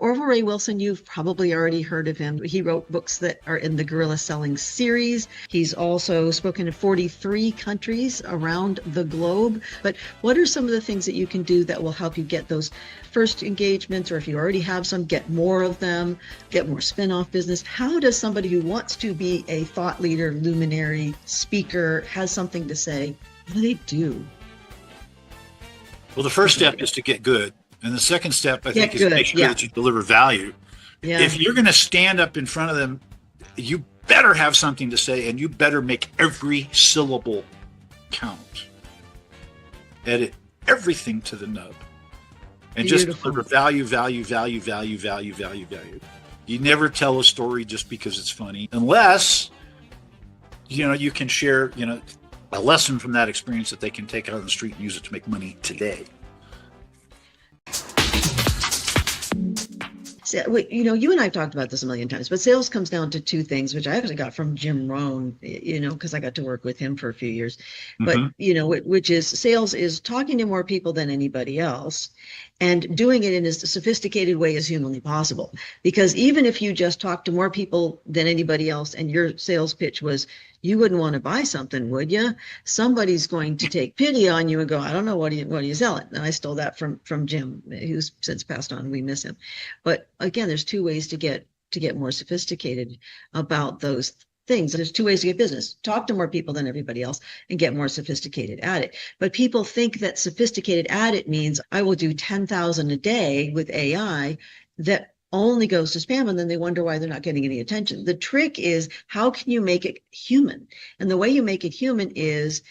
Orvel Ray Wilson, you've probably already heard of him. He wrote books that are in the Guerrilla Selling series. He's also spoken in 43 countries around the globe. But what are some of the things that you can do that will help you get those first engagements, or if you already have some, get more of them, get more spin-off business? How does somebody who wants to be a thought leader, luminary, speaker, has something to say, what do they do? Well, the first step is to get good. And the second step, I think, is to make sure that you deliver value. Yeah. If you're going to stand up in front of them, you better have something to say, and you better make every syllable count. Edit everything to the nub. And just deliver value, value, value, value, value, value, value. You never tell a story just because it's funny, unless, you can share, a lesson from that experience that they can take out on the street and use it to make money today. You and I have talked about this a million times, but sales comes down to two things, which I actually got from Jim Rohn, because I got to work with him for a few years. But, which is sales is talking to more people than anybody else and doing it in as sophisticated way as humanly possible. Because even if you just talk to more people than anybody else and your sales pitch was, you wouldn't want to buy something, would you? Somebody's going to take pity on you and go, I don't know, what are you selling? And I stole that from Jim, who's since passed on. We miss him. But again, there's two ways to get more sophisticated about those things. There's two ways to get business: talk to more people than everybody else and get more sophisticated at it. But people think that sophisticated at it means I will do 10,000 a day with AI. That only goes to spam, and then they wonder why they're not getting any attention. The trick is, how can you make it human? And the way you make it human is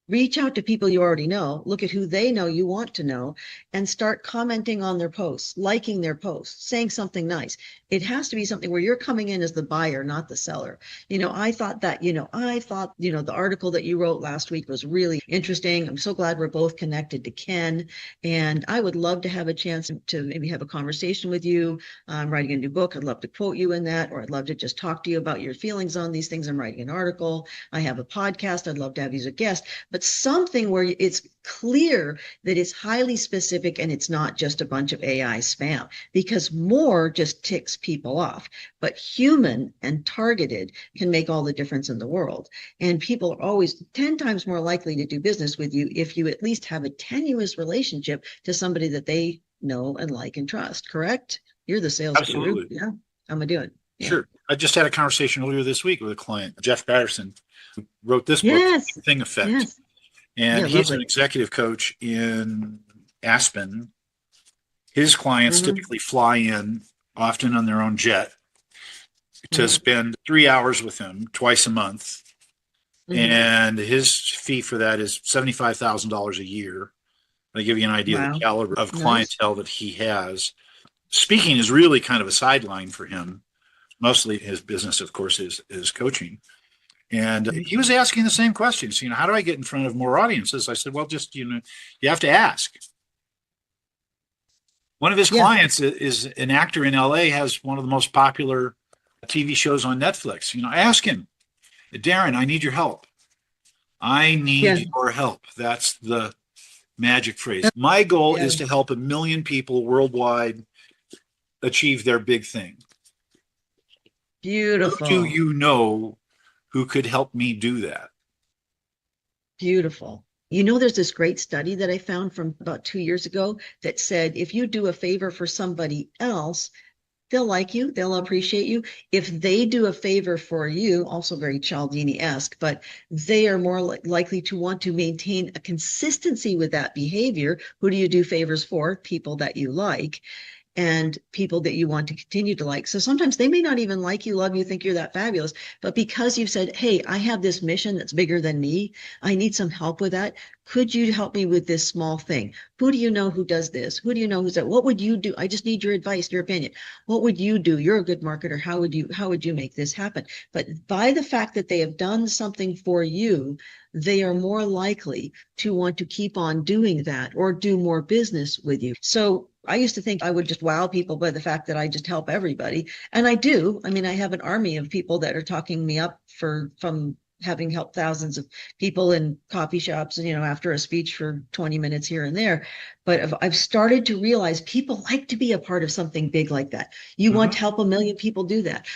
reach out to people you already know, look at who they know you want to know, and start commenting on their posts, liking their posts, saying something nice. It has to be something where you're coming in as the buyer, not the seller. I thought the article that you wrote last week was really interesting. I'm so glad we're both connected to Ken, and I would love to have a chance to maybe have a conversation with you. I'm writing a new book. I'd love to quote you in that, or I'd love to just talk to you about your feelings on these things. I'm writing an article. I have a podcast. I'd love to have you as a guest. But something where it's clear that it's highly specific and it's not just a bunch of AI spam, because more just ticks people off. But human and targeted can make all the difference in the world. And people are always 10 times more likely to do business with you if you at least have a tenuous relationship to somebody that they know and like and trust. Correct? You're the sales guru. Yeah, I'm gonna do it. Yeah. Sure. I just had a conversation earlier this week with a client, Jeff Patterson, who wrote this book, Thing Effect. Yes. And he's an executive coach in Aspen. His clients typically fly in, often on their own jet, to spend 3 hours with him twice a month. And his fee for that is $75,000 a year. They give you an idea of the caliber of clientele that he has. Speaking is really kind of a sideline for him. Mostly his business, of course, is coaching. And he was asking the same questions. How do I get in front of more audiences? I said, well, just, you have to ask. One of his clients is an actor in LA, has one of the most popular TV shows on Netflix. Ask him, Darren, I need your help. I need your help. That's the magic phrase. My goal is to help 1 million people worldwide achieve their big thing. Beautiful. Who do you know who could help me do that? Beautiful. There's this great study that I found from about 2 years ago that said, if you do a favor for somebody else, they'll like you, they'll appreciate you. If they do a favor for you, also very Cialdini-esque, but they are more likely to want to maintain a consistency with that behavior. Who do you do favors for? People that you like. And people that you want to continue to like. So sometimes they may not even like you, love you, think you're that fabulous, but because you've said, hey, I have this mission that's bigger than me, I need some help with that. Could you help me with this small thing? Who do you know who does this? Who do you know who's that? What would you do? I just need your advice, your opinion. What would you do? You're a good marketer. How would you make this happen? But by the fact that they have done something for you, they are more likely to want to keep on doing that or do more business with you. So I used to think I would just wow people by the fact that I just help everybody. And I do. I mean, I have an army of people that are talking me up from having helped thousands of people in coffee shops, after a speech for 20 minutes here and there. But I've started to realize people like to be a part of something big like that. You want to help a million people do that.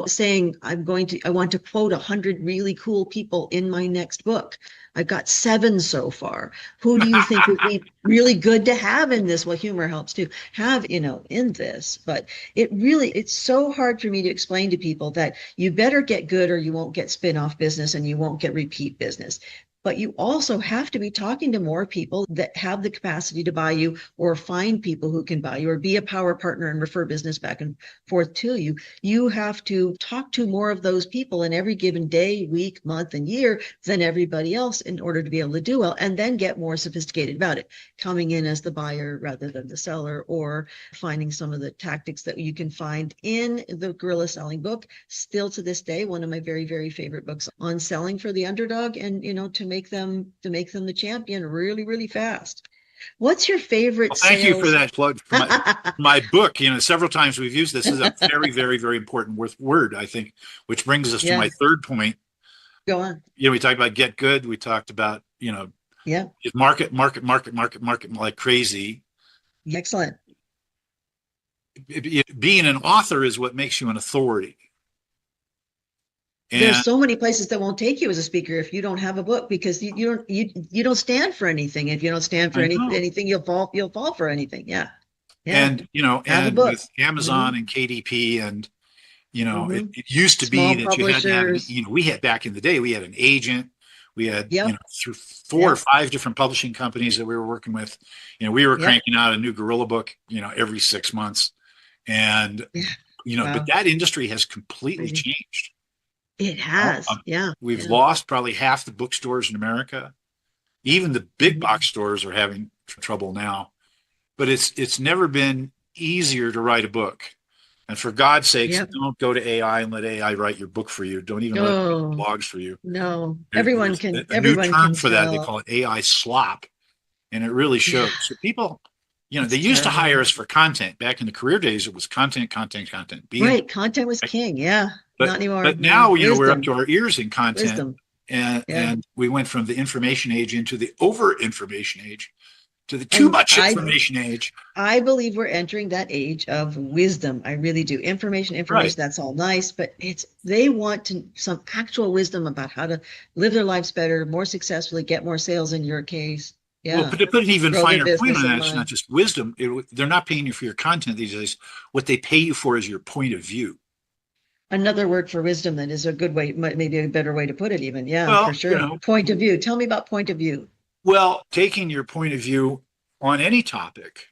Saying I want to quote 100 really cool people in my next book. I've got 7 so far. Who do you think would be really good to have in this? Well, humor helps to have, in this, but it's so hard for me to explain to people that you better get good or you won't get spin-off business and you won't get repeat business. But you also have to be talking to more people that have the capacity to buy you, or find people who can buy you, or be a power partner and refer business back and forth to you. You have to talk to more of those people in every given day, week, month, and year than everybody else in order to be able to do well, and then get more sophisticated about it, coming in as the buyer rather than the seller, or finding some of the tactics that you can find in the Guerrilla Selling book. Still to this day, one of my very, very favorite books on selling for the underdog, and to make them the champion really, really fast. What's your favorite Thank you for that plug for my book. Several times we've used this as a very, very, very important word, I think, which brings us to my third point. Go on. We talked about get good. We talked about, market like crazy. Excellent. Being an author is what makes you an authority. And there's so many places that won't take you as a speaker if you don't have a book, because you don't stand for anything. If you don't stand for anything, you'll fall for anything. Yeah. And and with Amazon and KDP, and it used to Small be that publishers. You had to have, we had, back in the day, we had an agent. We had through 4 or 5 different publishing companies that we were working with. We were cranking out a new Guerrilla book every 6 months, and but that industry has completely changed. It has. We've lost probably half the bookstores in America. Even the big box stores are having trouble now. But it's never been easier to write a book. And for God's sakes, don't go to AI and let AI write your book for you. Don't even let it write blogs for you. No, everyone can. A new term for that, they call it AI slop, and it really shows. So people, they used to hire us for content. Back in the career days, it was content. Right, content was king. Yeah. Not anymore. But now, we're up to our ears in content, and we went from the information age into the over-information age to the too much information age. I believe we're entering that age of wisdom. I really do. Information, right. That's all nice, but they want some actual wisdom about how to live their lives better, more successfully, get more sales in your case. Yeah. Well, but to put an even finer point on that, it's not just wisdom. They're not paying you for your content these days. What they pay you for is your point of view. Another word for wisdom that is a good way, maybe a better way to put it even. Yeah, for sure. Point of view. Tell me about point of view. Well, taking your point of view on any topic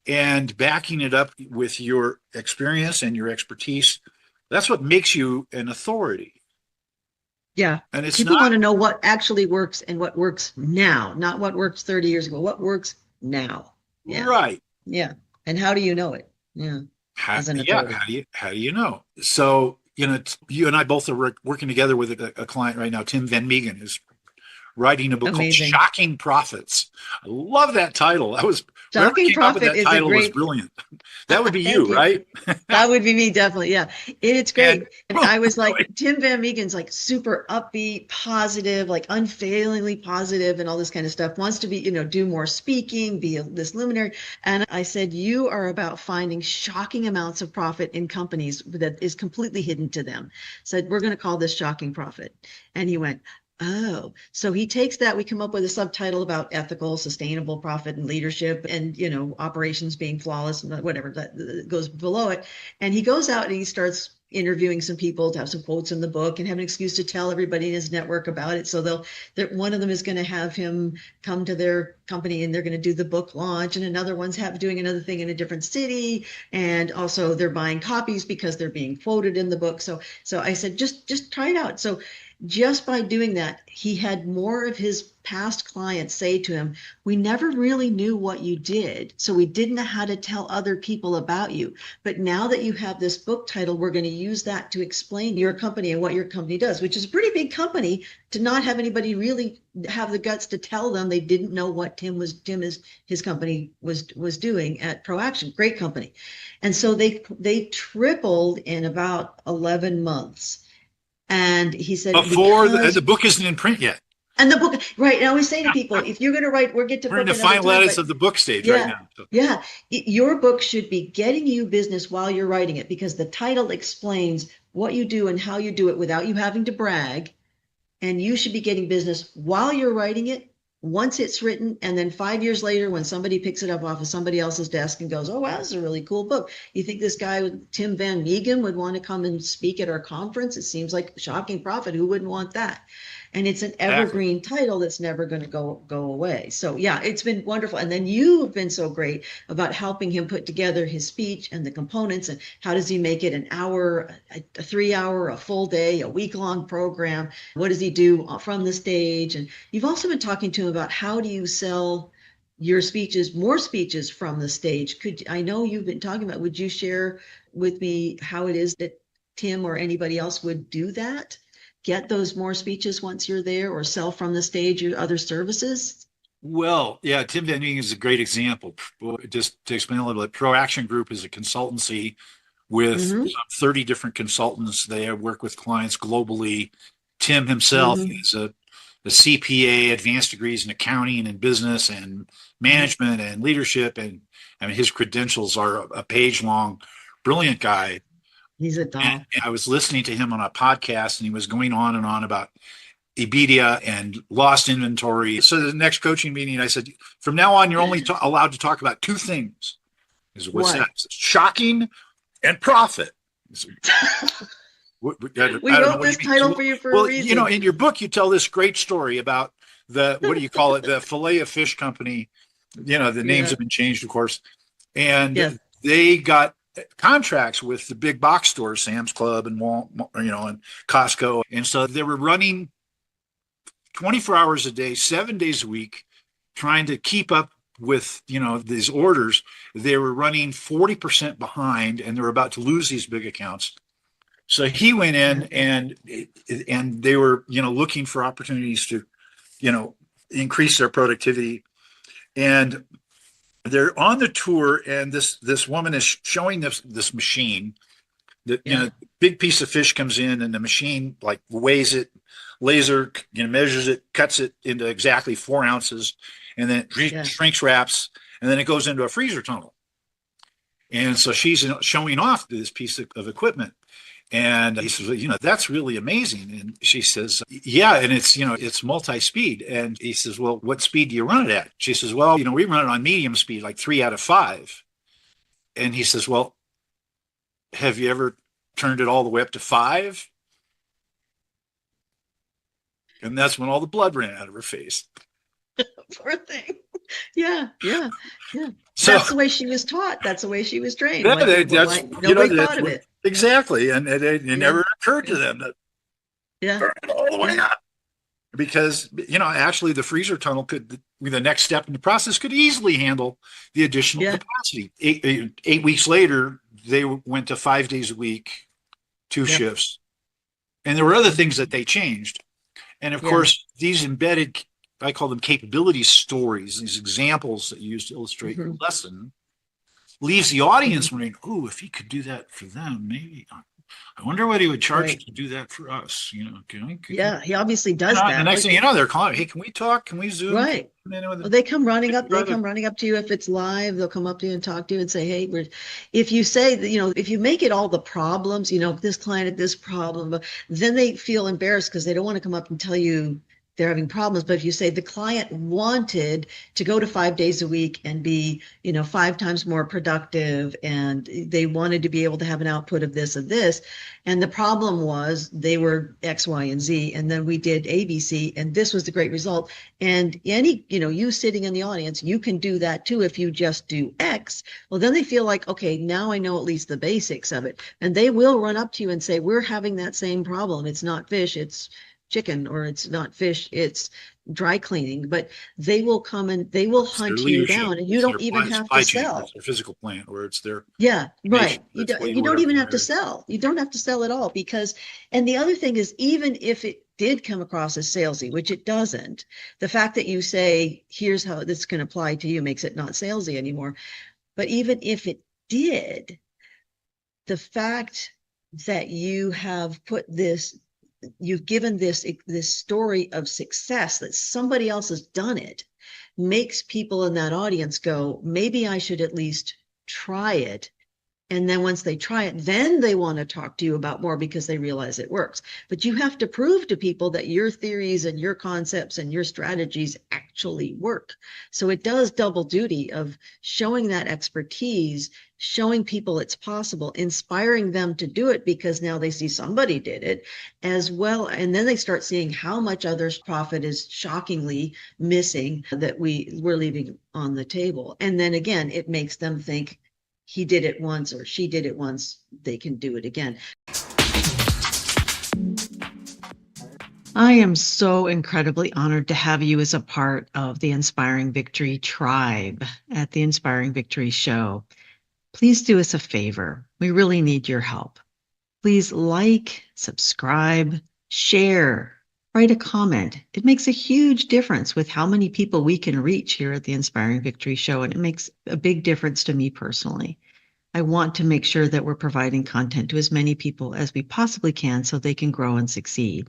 and backing it up with your experience and your expertise, that's what makes you an authority. Yeah. And people want to know what actually works and what works now, not what works 30 years ago, what works now. Yeah. Right. Yeah. And how do you know it? Yeah. How do you know? So, you and I both are working together with a client right now, Tim Van Meegen, who's writing a book called Shocking Profits. I love that title. Shocking Profit is title was brilliant. That would be you, right? That would be me, definitely. Yeah. It's great. And I was like, Tim Van Meegen's like super upbeat, positive, like unfailingly positive and all this kind of stuff. Wants to be, do more speaking, be this luminary. And I said, you are about finding shocking amounts of profit in companies that is completely hidden to them. Said, we're going to call this Shocking Profit. And he went, oh, so he takes that. We come up with a subtitle about ethical, sustainable profit and leadership and, operations being flawless and whatever that goes below it. And he goes out and he starts interviewing some people to have some quotes in the book and have an excuse to tell everybody in his network about it. So one of them is going to have him come to their company and they're going to do the book launch, and another one's doing another thing in a different city. And also they're buying copies because they're being quoted in the book. So I said, just try it out. So just by doing that, he had more of his past clients say to him, we never really knew what you did, so we didn't know how to tell other people about you. But now that you have this book title, we're going to use that to explain your company and what your company does, which is a pretty big company, to not have anybody really have the guts to tell them they didn't know what his company was doing at ProAction. Great company. And so they tripled in about 11 months. And he said, before the book isn't in print yet. And the book, right? And I always say to people, if you're going to write, we'll get to we're in book the another final time, edits but of the book stage yeah, right now. So. yeah. Your book should be getting you business while you're writing it, because the title explains what you do and how you do it without you having to brag. And you should be getting business while you're writing it, once it's written, and then 5 years later, when somebody picks it up off of somebody else's desk and goes, oh, wow, this is a really cool book. You think this guy, Tim Van Meegen, would want to come and speak at our conference? It seems like shocking profit. Who wouldn't want that? And it's an evergreen title that's never going to go away. So yeah, it's been wonderful. And then you've been so great about helping him put together his speech and the components, and how does he make it an hour, a 3 hour, a full day, a week-long program? What does he do from the stage? And you've also been talking to him about how do you sell your speeches, more speeches from the stage. I know you've been talking about, would you share with me how it is that Tim or anybody else would do that? Get those more speeches once you're there, or sell from the stage or other services? Well, yeah, Tim Van Meegen is a great example. Just to explain a little bit, Pro Action Group is a consultancy with 30 different consultants. They work with clients globally. Tim himself is a CPA, advanced degrees in accounting and business and management and leadership. And I mean, his credentials are a page long, brilliant guy. He's a doll. And I was listening to him on a podcast, and he was going on and on about EBITDA and lost inventory. So the next coaching meeting, I said, from now on, you're only allowed to talk about two things. What's that? Shocking and profit. We wrote this title for you for a reason. You know, in your book, you tell this great story about the, what do you call it? The fillet of fish company. You know, the names have been changed, of course. And they got contracts with the big box stores, Sam's Club and Walmart, and Costco. And so they were running 24 hours a day, 7 days a week, trying to keep up with, these orders. They were running 40% behind, and they were about to lose these big accounts. So he went in and they were, looking for opportunities to, increase their productivity. And they're on the tour, and this woman is showing this machine that big piece of fish comes in, and the machine like weighs it, laser measures it, cuts it into exactly 4 ounces, and then it shrinks wraps, and then it goes into a freezer tunnel. And so she's showing off this piece of equipment. And he says, that's really amazing. And she says, yeah, and it's multi-speed. And he says, well, what speed do you run it at? She says, well, we run it on medium speed, like 3 out of 5. And he says, well, have you ever turned it all the way up to 5? And that's when all the blood ran out of her face. Poor thing. Yeah. So, that's the way she was taught. That's the way she was trained. Nobody thought of it. Exactly. And it never occurred to them to turn it all the way up. Because, actually the freezer tunnel the next step in the process could easily handle the additional capacity. 8 weeks later, they went to 5 days a week, 2 shifts. And there were other things that they changed. And of course, these embedded, I call them capability stories, these examples that you use to illustrate your lesson, leaves the audience wondering, oh, if he could do that for them, maybe I wonder what he would charge to do that for us. He obviously does that. The next thing you know, they're calling, hey, can we talk? Can we Zoom? Right. Well, they come running up. They come running up to you if it's live. They'll come up to you and talk to you and say, hey, if you say that, if you make it all the problems, this client had this problem, then they feel embarrassed because they don't want to come up and tell you they're having problems. But if you say the client wanted to go to 5 days a week and be, 5 times more productive, and they wanted to be able to have an output of this, and the problem was they were X, Y, and Z, and then we did ABC, and this was the great result. And you sitting in the audience, you can do that too if you just do X. Well, then they feel like, okay, now I know at least the basics of it. And they will run up to you and say, we're having that same problem. It's not fish, it's chicken, or it's not fish, it's dry cleaning. But they will come and they will hunt you down, and you don't even have to sell. It's their physical plant, or it's their right. You don't even have to sell. You don't have to sell at all, because, and the other thing is, even if it did come across as salesy, which it doesn't, the fact that you say, here's how this can apply to you, makes it not salesy anymore. But even if it did, the fact that you have put this you've given this story of success that somebody else has done it, makes people in that audience go, maybe I should at least try it. And then once they try it, then they want to talk to you about more because they realize it works. But you have to prove to people that your theories and your concepts and your strategies actually work. So it does double duty of showing that expertise, showing people it's possible, inspiring them to do it because now they see somebody did it as well. And then they start seeing how much others' profit is shockingly missing that we're leaving on the table. And then again, it makes them think, he did it once or she did it once, they can do it again. I am so incredibly honored to have you as a part of the Inspiring Victory tribe at the Inspiring Victory show. Please do us a favor. We really need your help. Please like, subscribe, share, write a comment. It makes a huge difference with how many people we can reach here at the Inspiring Victory show, and it makes a big difference to me personally. I want to make sure that we're providing content to as many people as we possibly can so they can grow and succeed.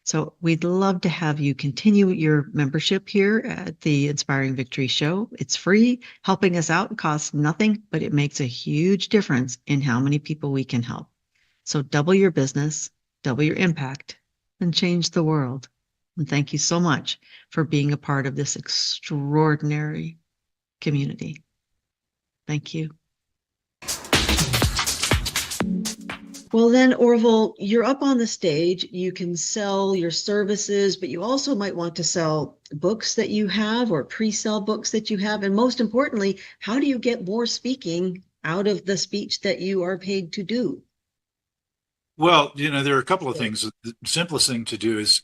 So we'd love to have you continue your membership here at the Inspiring Victory show. It's free. Helping us out costs nothing, but it makes a huge difference in how many people we can help. So double your business, double your impact, and change the world. And thank you so much for being a part of this extraordinary community. Thank you. Well then, Orvel, you're up on the stage. You can sell your services, but you also might want to sell books that you have or pre-sell books that you have. And most importantly, how do you get more speaking out of the speech that you are paid to do? Well, there are a couple of things. The simplest thing to do is,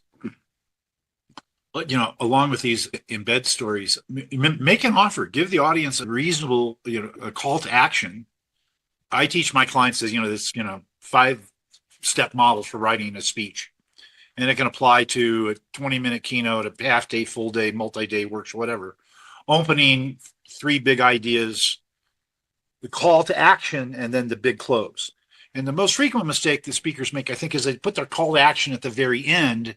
along with these embed stories, make an offer, give the audience a reasonable, a call to action. I teach my clients this, 5-step models for writing a speech, and it can apply to a 20-minute keynote, a half day, full day, multi-day workshop, whatever. Opening, 3 big ideas, the call to action, and then the big close. And the most frequent mistake the speakers make, I think, is they put their call to action at the very end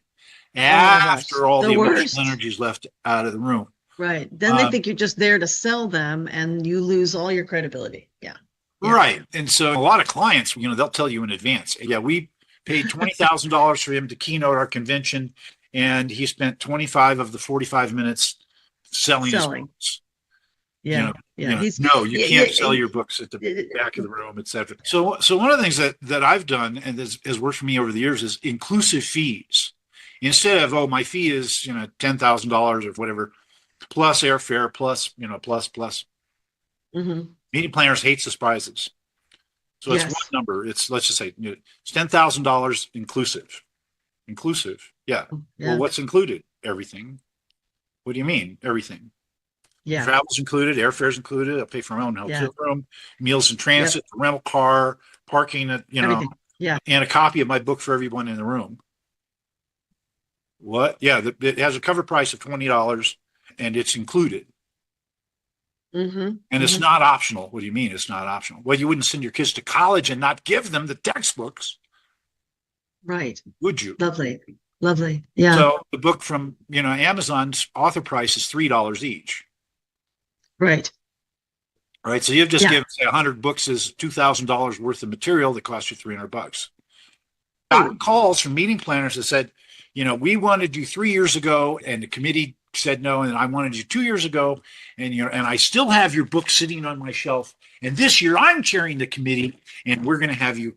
after all the emotional energy is left out of the room. Right. Then they think you're just there to sell them and you lose all your credibility. Yeah. Right. And so a lot of clients, they'll tell you in advance, yeah, we paid $20,000 for him to keynote our convention, and he spent 25 of the 45 minutes selling his books. Yeah. You can't sell your books at the back of the room, etc. So one of the things that I've done and has worked for me over the years is inclusive fees. Instead of, my fee is, $10,000 or whatever, plus airfare, plus. Mm-hmm. Meeting planners hate surprises. So it's one number. Let's just say it's $10,000 inclusive. Yeah. Well, what's included? Everything. What do you mean? Everything. Yeah. Travel's included, airfare's included. I'll pay for my own hotel room, meals in transit, rental car, parking, and a copy of my book for everyone in the room. What? Yeah, it has a cover price of $20, and it's included. Mm-hmm. And it's not optional. What do you mean it's not optional? Well, you wouldn't send your kids to college and not give them the textbooks. Right. Would you? Lovely. Yeah. So the book from, Amazon's author price is $3 each. Right. So you've just given, say, 100 books is $2,000 worth of material that costs you $300. Got calls from meeting planners that said, we wanted you 3 years ago, and the committee said no, and I wanted you 2 years ago, and and I still have your book sitting on my shelf, and this year I'm chairing the committee, and we're going to have you.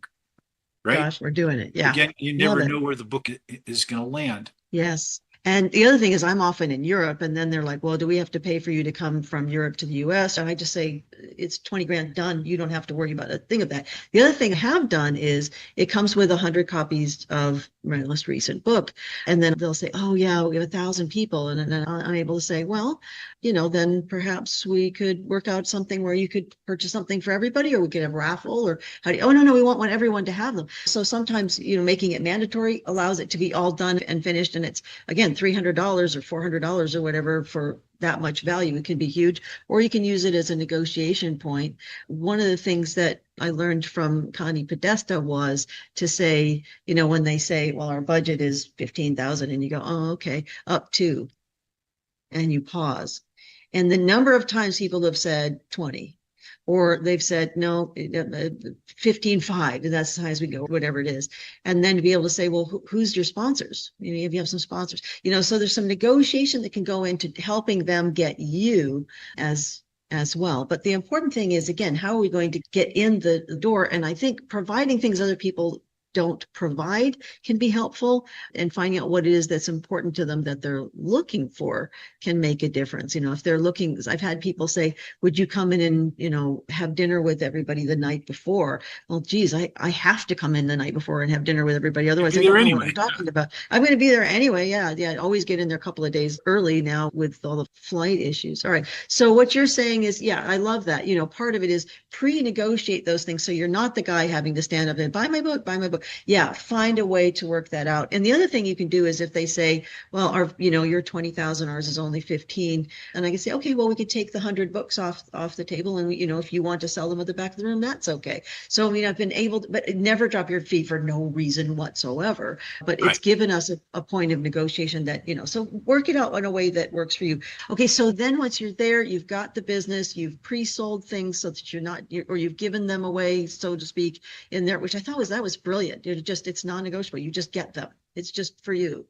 Right? Gosh, we're doing it. Yeah. Again, you never know where the book is going to land. Yes. And the other thing is I'm often in Europe, and then they're like, well, do we have to pay for you to come from Europe to the US? And I just say, it's 20 grand done. You don't have to worry about a thing of that. The other thing I have done is it comes with 100 copies of my most recent book. And then they'll say, oh yeah, we have 1,000 people. And then I'm able to say, well, then perhaps we could work out something where you could purchase something for everybody, or we could have a raffle, or no, we want everyone to have them. So sometimes, making it mandatory allows it to be all done and finished. And it's, again, $300 or $400 or whatever for that much value. It can be huge, or you can use it as a negotiation point. One of the things that I learned from Connie Podesta was to say, when they say, well, our budget is 15,000, and you go, oh, okay, up to, and you pause. And the number of times people have said 20, or they've said, no, 15.5, and that's as high as we go, whatever it is. And then to be able to say, well, who's your sponsors? If you have some sponsors, so there's some negotiation that can go into helping them get you as well. But the important thing is, again, how are we going to get in the door? And I think providing things other people don't provide can be helpful, and finding out what it is that's important to them that they're looking for can make a difference. If they're looking, I've had people say, would you come in and, have dinner with everybody the night before? Well, geez, I have to come in the night before and have dinner with everybody. Otherwise I don't know what I'm talking about. I'm going to be there anyway. Yeah. I always get in there a couple of days early now with all the flight issues. All right. So what you're saying is, yeah, I love that. Part of it is pre-negotiate those things. So you're not the guy having to stand up and buy my book. Yeah, find a way to work that out. And the other thing you can do is if they say, well, you're 20,000, ours is only 15. And I can say, okay, well, we could take the 100 books off the table. And, if you want to sell them at the back of the room, that's okay. So, I've been able to, but never drop your fee for no reason whatsoever. But it's given us a point of negotiation that, so work it out in a way that works for you. Okay, so then once you're there, you've got the business, you've pre-sold things so that you've given them away, so to speak, in there, which I thought was brilliant. It's non-negotiable. You just get them. It's just for you.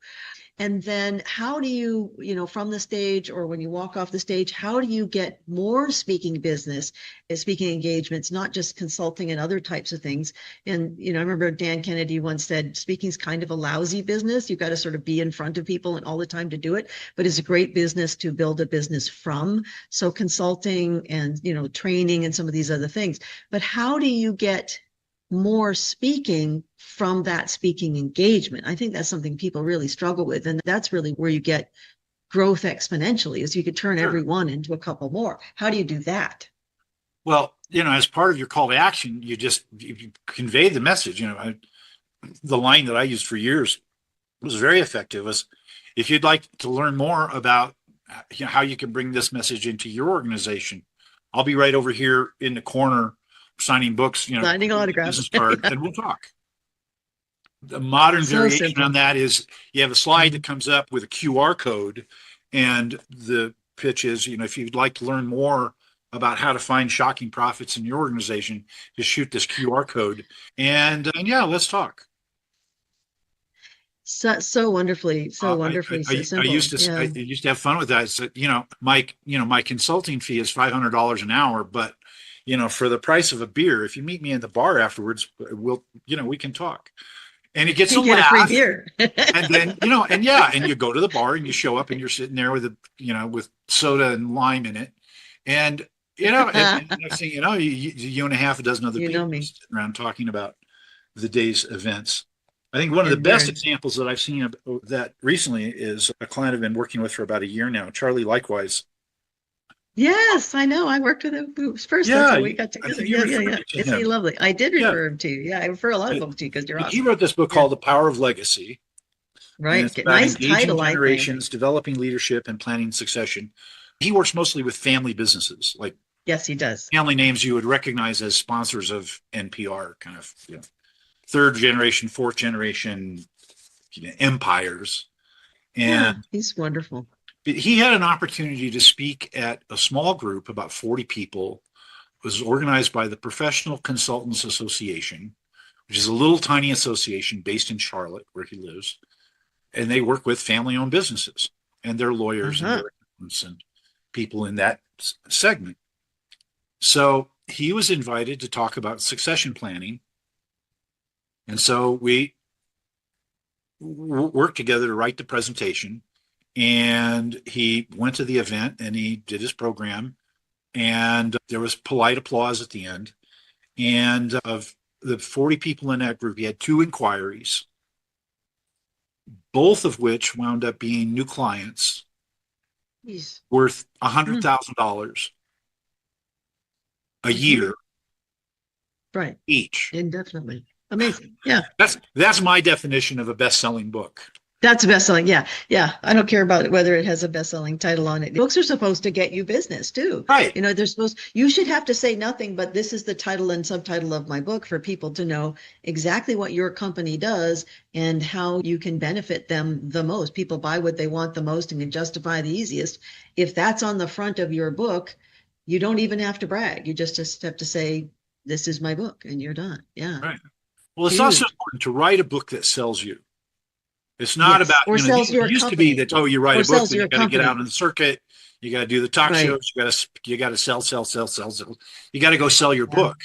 And then how do you, from the stage or when you walk off the stage, how do you get more speaking business, speaking engagements, not just consulting and other types of things? And, I remember Dan Kennedy once said, speaking is kind of a lousy business. You've got to sort of be in front of people and all the time to do it, but it's a great business to build a business from. So consulting and, training and some of these other things. But how do you get more speaking from that speaking engagement? I think that's something people really struggle with. And that's really where you get growth exponentially, is you could turn every one into a couple more. How do you do that? Well, as part of your call to action, you convey the message. The line that I used for years was very effective. Was, if you'd like to learn more about how you can bring this message into your organization, I'll be right over here in the corner signing books, signing autographs, business card, and we'll talk. The modern variation on that is you have a slide that comes up with a QR code, and the pitch is, if you'd like to learn more about how to find shocking profits in your organization, just shoot this QR code, and yeah, let's talk. So wonderfully, so simple. I used to have fun with that. I said, my consulting fee is $500 an hour, but for the price of a beer, if you meet me in the bar afterwards, we can talk. And it gets a laugh. Free beer. And then, and you go to the bar and you show up and you're sitting there with with soda and lime in it. And, and next thing you and a half a dozen other people sitting around talking about the day's events. I think one of the best examples that I've seen of that recently is a client I've been working with for about a year now, Charlie Likewise. Yes, I know. I worked with him first. Yeah, that's how we got together. Yeah. Isn't he lovely? I did refer him to you. Yeah, I refer a lot of folks to you because you're awesome. He wrote this book called The Power of Legacy. Right. It's about nice title, generations, developing leadership, and planning succession. He works mostly with family businesses, like yes, he does. Family names you would recognize as sponsors of NPR, kind of third generation, fourth generation empires. And he's wonderful. He had an opportunity to speak at a small group, about 40 people. It was organized by the Professional Consultants Association, which is a little tiny association based in Charlotte, where he lives. And they work with family-owned businesses and their lawyers and their accountants and people in that segment. So he was invited to talk about succession planning. And so we worked together to write the presentation. And he went to the event and he did his program, and there was polite applause at the end. And of the 40 people in that group, he had 2 inquiries, both of which wound up being new clients worth $100,000 a year. Right. Each. Indefinitely. Amazing. Yeah. That's my definition of a best-selling book. That's best-selling. Yeah. Yeah. I don't care about whether it has a best-selling title on it. Books are supposed to get you business too. Right. You should have to say nothing, but this is the title and subtitle of my book for people to know exactly what your company does and how you can benefit them the most. People buy what they want the most and can justify the easiest. If that's on the front of your book, you don't even have to brag. You just have to say, this is my book, and you're done. Yeah. Right. Well, it's Huge. also important to write a book that sells you. It's not Yes. about, Or sells your it used to company. be that, oh, you write Or a book, sells then you your got to get company. out on the circuit. You got to do the talk Right. shows. You got to sell, sell, sell, sell, sell. You got to go sell your Yeah. book.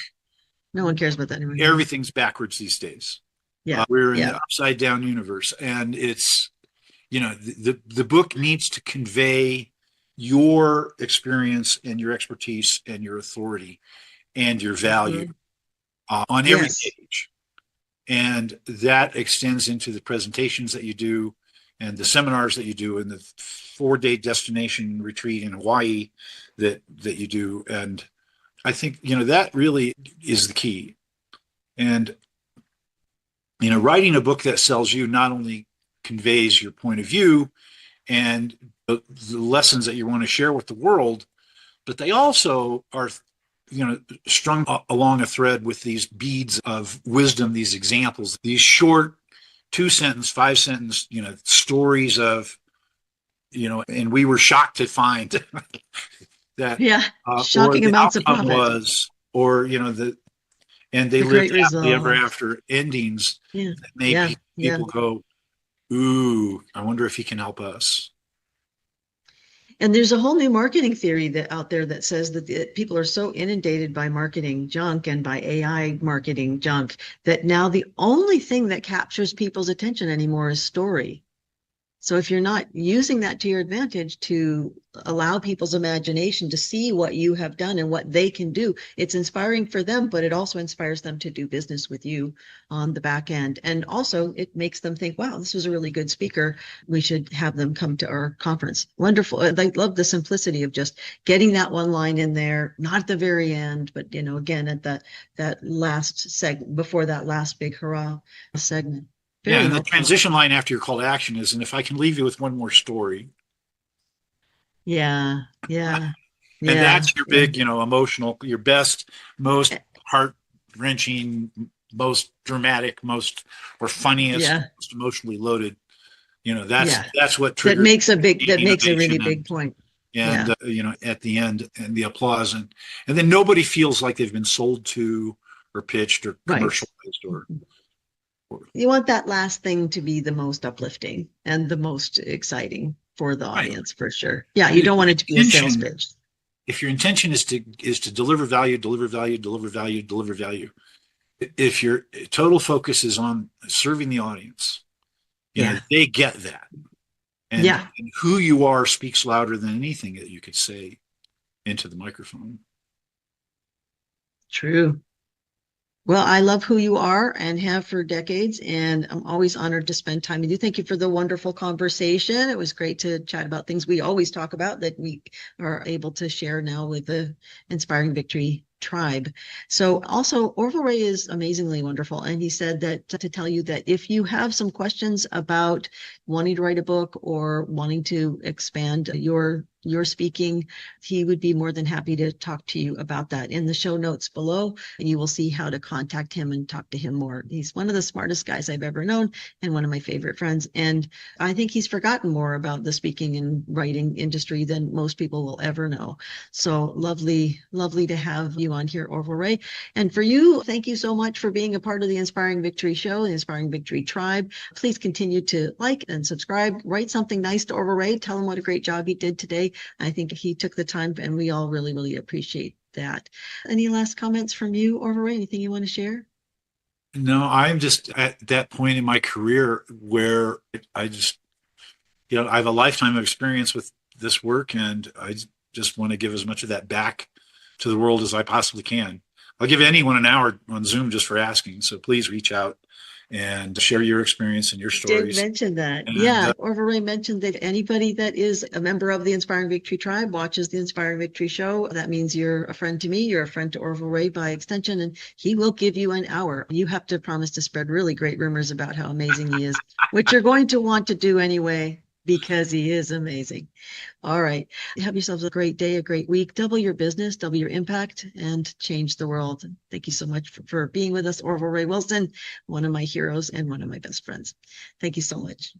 No one cares about that anymore. Everything's backwards these days. Yeah. We're in Yeah. the upside down universe, and it's, the book needs to convey your experience and your expertise and your authority and your value on every Yes. page. And that extends into the presentations that you do and the seminars that you do and the 4-day destination retreat in Hawaii that you do. And I think, that really is the key. And, writing a book that sells you not only conveys your point of view and the lessons that you want to share with the world, but they also are strung along a thread with these beads of wisdom, these examples, these short 2-sentence, 5-sentence, stories of, and we were shocked to find that, shocking amounts of profit was, or, and they lived happily ever after endings that made people go, ooh, I wonder if he can help us. And there's a whole new marketing theory out there that says that people are so inundated by marketing junk and by AI marketing junk that now the only thing that captures people's attention anymore is story. So if you're not using that to your advantage to allow people's imagination to see what you have done and what they can do, it's inspiring for them, but it also inspires them to do business with you on the back end. And also it makes them think, wow, this was a really good speaker. We should have them come to our conference. Wonderful. I love the simplicity of just getting that one line in there, not at the very end, but again, at that last segment, before that last big hurrah segment. Very and helpful. The transition line after your call to action is, and if I can leave you with one more story. Yeah. And that's your big, emotional, your best, most heart-wrenching, most dramatic, or funniest, most emotionally loaded. That's what triggers. That makes a really big point. And at the end, and the applause, and then nobody feels like they've been sold to or pitched or commercialized or. You want that last thing to be the most uplifting and the most exciting for the audience, for sure. Yeah, you don't want it to be a sales pitch. If your intention is to deliver value, if your total focus is on serving the audience, they get that. And who you are speaks louder than anything that you could say into the microphone. True. Well, I love who you are and have for decades, and I'm always honored to spend time with you. Thank you for the wonderful conversation. It was great to chat about things we always talk about that we are able to share now with the Inspiring Victory tribe. So also, Orvel Ray is amazingly wonderful, and he said that to tell you that if you have some questions about wanting to write a book or wanting to expand your speaking, he would be more than happy to talk to you about that. In the show notes below, you will see how to contact him and talk to him more. He's one of the smartest guys I've ever known and one of my favorite friends. And I think he's forgotten more about the speaking and writing industry than most people will ever know. So lovely to have you on here, Orvel Ray. And for you, thank you so much for being a part of the Inspiring Victory show, the Inspiring Victory tribe. Please continue to like and subscribe. Write something nice to Orvel Ray. Tell him what a great job he did today. I think he took the time, and we all really, really appreciate that. Any last comments from you, Orvel Ray? Anything you want to share? No, I'm just at that point in my career where I just, I have a lifetime of experience with this work, and I just want to give as much of that back to the world as I possibly can. I'll give anyone an hour on Zoom just for asking. So please reach out and share your experience and your Did stories. mention that. And, Yeah. Orvel Ray mentioned that anybody that is a member of the Inspiring Victory Tribe watches the Inspiring Victory Show. That means you're a friend to me. You're a friend to Orvel Ray by extension, and he will give you an hour. You have to promise to spread really great rumors about how amazing he is, which you're going to want to do anyway, because he is amazing. All right. Have yourselves a great day, a great week. Double your business, double your impact, and change the world. Thank you so much for being with us, Orvel Ray Wilson, one of my heroes and one of my best friends. Thank you so much.